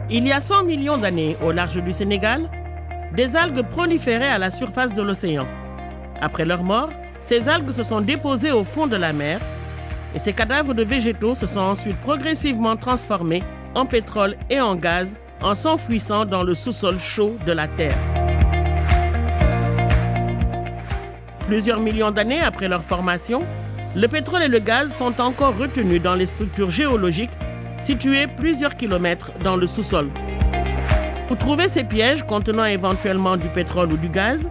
Il y a 100 millions d'années, au large du Sénégal, des algues proliféraient à la surface de l'océan. Après leur mort, ces algues se sont déposées au fond de la mer et ces cadavres de végétaux se sont ensuite progressivement transformés en pétrole et en gaz en s'enfouissant dans le sous-sol chaud de la Terre. Plusieurs millions d'années après leur formation, le pétrole et le gaz sont encore retenus dans les structures géologiques situées plusieurs kilomètres dans le sous-sol. Pour trouver ces pièges contenant éventuellement du pétrole ou du gaz,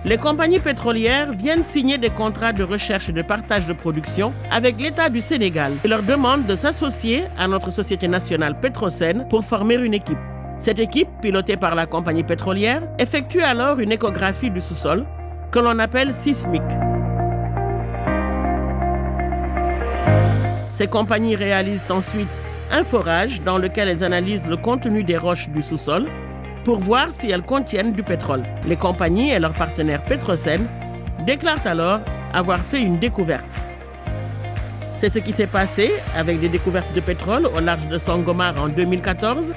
les compagnies pétrolières viennent signer des contrats de recherche et de partage de production avec l'État du Sénégal et leur demandent de s'associer à notre Société nationale Petrosen pour former une équipe. Cette équipe, pilotée par la compagnie pétrolière, effectue alors une échographie du sous-sol que l'on appelle sismique. Ces compagnies réalisent ensuite un forage dans lequel elles analysent le contenu des roches du sous-sol pour voir si elles contiennent du pétrole. Les compagnies et leurs partenaires Petrosen déclarent alors avoir fait une découverte. C'est ce qui s'est passé avec des découvertes de pétrole au large de Sangomar en 2014,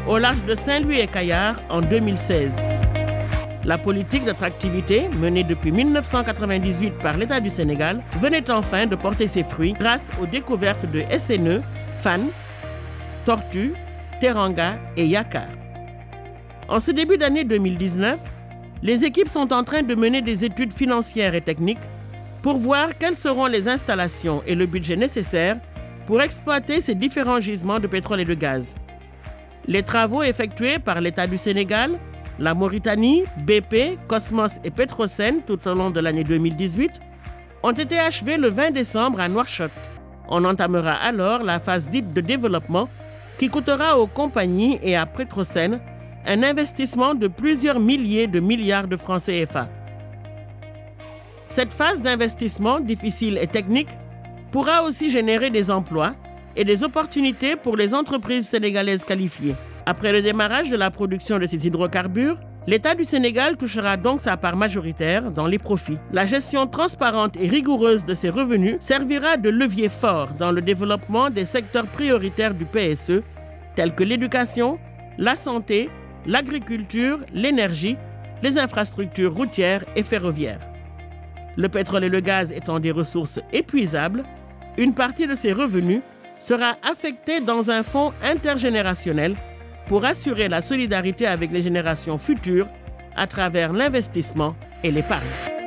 au large de Saint-Louis-et-Caillard en 2016. La politique d'attractivité menée depuis 1998 par l'État du Sénégal venait enfin de porter ses fruits grâce aux découvertes de SNE, Fan, Tortue, Teranga et Yakar. En ce début d'année 2019, les équipes sont en train de mener des études financières et techniques pour voir quelles seront les installations et le budget nécessaires pour exploiter ces différents gisements de pétrole et de gaz. Les travaux effectués par l'État du Sénégal, la Mauritanie, BP, Cosmos et Petrosen tout au long de l'année 2018 ont été achevés le 20 décembre à Nouakchott. On entamera alors la phase dite de développement qui coûtera aux compagnies et à Petrosen un investissement de plusieurs milliers de milliards de francs CFA. Cette phase d'investissement difficile et technique pourra aussi générer des emplois et des opportunités pour les entreprises sénégalaises qualifiées. Après le démarrage de la production de ces hydrocarbures, l'État du Sénégal touchera donc sa part majoritaire dans les profits. La gestion transparente et rigoureuse de ces revenus servira de levier fort dans le développement des secteurs prioritaires du PSE, tels que l'éducation, la santé, l'agriculture, l'énergie, les infrastructures routières et ferroviaires. Le pétrole et le gaz étant des ressources épuisables, une partie de ces revenus sera affectée dans un fonds intergénérationnel pour assurer la solidarité avec les générations futures à travers l'investissement et l'épargne.